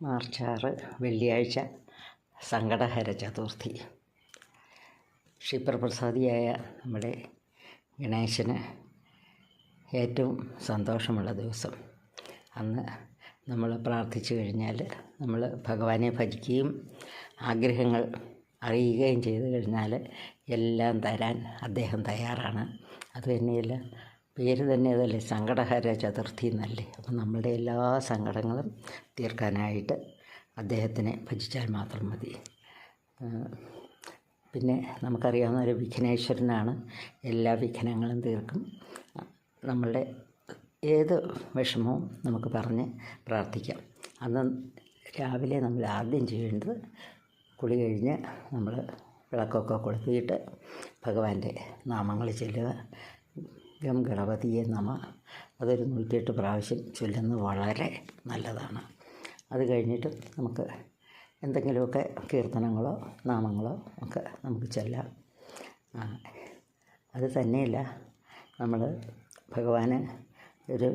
March 6 വെള്ളിയാഴ്ച സങ്കടഹര ചതുർത്ഥി. ക്ഷിപ്രപ്രസാദിയായ നമ്മുടെ ഗണേശന് ഏറ്റവും സന്തോഷമുള്ള ദിവസം. അന്ന് നമ്മൾ പ്രാർത്ഥിച്ചു കഴിഞ്ഞാൽ നമ്മൾ ഭഗവാനെ ഭജിക്കുകയും ആഗ്രഹങ്ങൾ അറിയുകയും ചെയ്തു കഴിഞ്ഞാൽ എല്ലാം തരാൻ അദ്ദേഹം തയ്യാറാണ്. അത് തന്നെയല്ല, പേര് തന്നെ അതല്ലേ, സങ്കടഹര ചതുർത്ഥി എന്നല്ലേ. അപ്പം നമ്മളുടെ എല്ലാ സങ്കടങ്ങളും തീർക്കാനായിട്ട് അദ്ദേഹത്തിനെ ഭജിച്ചാൽ മാത്രം മതി. പിന്നെ നമുക്കറിയാവുന്ന ഒരു വിഘ്നേശ്വരനാണ്. എല്ലാ വിഘ്നങ്ങളും തീർക്കും. നമ്മളുടെ ഏത് വിഷമവും നമുക്ക് പറഞ്ഞ് പ്രാർത്ഥിക്കാം. അന്ന് രാവിലെ നമ്മൾ ആദ്യം ചെയ്യേണ്ടത്, കുളി കഴിഞ്ഞ് നമ്മൾ വിളക്കൊക്കെ കൊളുത്തിയിട്ട് ഭഗവാന്റെ നാമങ്ങൾ ചൊല്ലുക. ഗം ഗണപതിയെ നമ, അതൊരു 108 പ്രാവശ്യം ചൊല്ലുന്നത് വളരെ നല്ലതാണ്. അത് കഴിഞ്ഞിട്ട് നമുക്ക് എന്തെങ്കിലുമൊക്കെ കീർത്തനങ്ങളോ നാമങ്ങളോ ഒക്കെ നമുക്ക് ചൊല്ലാം. അത് തന്നെയല്ല, നമ്മൾ ഭഗവാന് ഒരു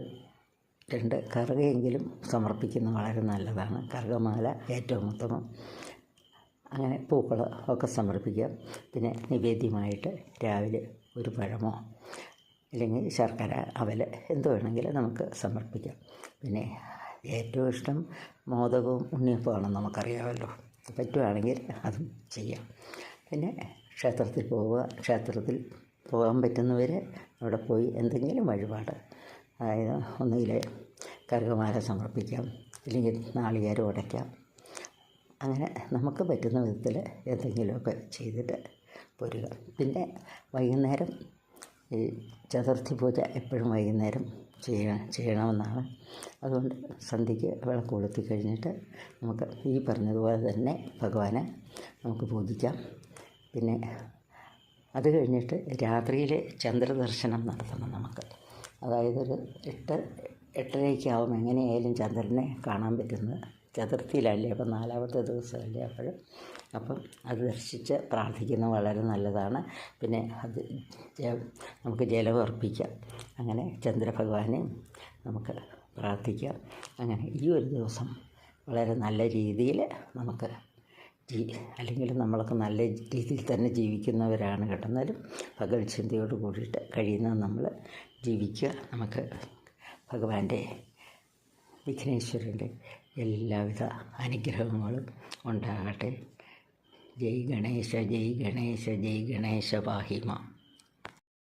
2 കറുകയെങ്കിലും സമർപ്പിക്കുന്നത് വളരെ നല്ലതാണ്. കറുകമാല ഏറ്റവും ഉത്തമം. അങ്ങനെ പൂക്കൾ ഒക്കെ സമർപ്പിക്കാം. പിന്നെ നിവേദ്യമായിട്ട് രാവിലെ ഒരു പഴമോ അല്ലെങ്കിൽ ശർക്കര, അവൽ, എന്ത് വേണമെങ്കിലും നമുക്ക് സമർപ്പിക്കാം. പിന്നെ ഏറ്റവും ഇഷ്ടം മോദകവും ഉണ്ണിയപ്പമാണെന്ന് നമുക്കറിയാമല്ലോ. പറ്റുവാണെങ്കിൽ അതും ചെയ്യാം. പിന്നെ ക്ഷേത്രത്തിൽ പോവുക. ക്ഷേത്രത്തിൽ പോകാൻ പറ്റുന്നവർ അവിടെ പോയി എന്തെങ്കിലും വഴിപാട്, അതായത് ഒന്നുകിൽ കറുകമാല സമർപ്പിക്കാം, അല്ലെങ്കിൽ നാളികേരം ഉടയ്ക്കാം. അങ്ങനെ നമുക്ക് പറ്റുന്ന വിധത്തിൽ എന്തെങ്കിലുമൊക്കെ ചെയ്തിട്ട് പോരുക. പിന്നെ വൈകുന്നേരം ഈ ചതുർത്ഥി പൂജ എപ്പോഴും വൈകുന്നേരം ചെയ്യണമെന്നാണ്. അതുകൊണ്ട് സന്ധ്യയ്ക്ക് വിളക്ക് കൊളുത്തി കഴിഞ്ഞിട്ട് നമുക്ക് ഈ പറഞ്ഞതുപോലെ തന്നെ ഭഗവാനെ നമുക്ക് പൂജിക്കാം. പിന്നെ അത് കഴിഞ്ഞിട്ട് രാത്രിയിൽ ചന്ദ്രദർശനം നടത്തണം നമുക്ക്. അതായത് ഒരു 8-8:30 എങ്ങനെയായാലും ചന്ദ്രനെ കാണാൻ പറ്റുന്നത്. ചതുർത്ഥിയിലല്ലേ, അപ്പം 4ാമത്തെ ദിവസമല്ലേ. അപ്പം അത് ദർശിച്ച് പ്രാർത്ഥിക്കുന്നത് വളരെ നല്ലതാണ്. പിന്നെ അത് നമുക്ക് ജലം അർപ്പിക്കാം. അങ്ങനെ ചന്ദ്രഭഗവാനെയും നമുക്ക് പ്രാർത്ഥിക്കാം. അങ്ങനെ ഈ ഒരു ദിവസം വളരെ നല്ല രീതിയിൽ നമുക്ക് അല്ലെങ്കിൽ നമ്മളൊക്കെ നല്ല രീതിയിൽ തന്നെ ജീവിക്കുന്നവരാണ് കേട്ടോ. എന്നാലും ഭഗവത് ചിന്തയോട് കൂടിയിട്ട് കഴിയുന്നത് നമ്മൾ ജീവിക്കുക. നമുക്ക് ഭഗവാന്റെ വിഘ്നേശ്വരൻ്റെ എല്ലാവിധ അനുഗ്രഹങ്ങളും ഉണ്ടാകട്ടെ. ജയ് ഗണേശ, ജയ് ഗണേശ, ജയ് ഗണേശ പാഹിമ.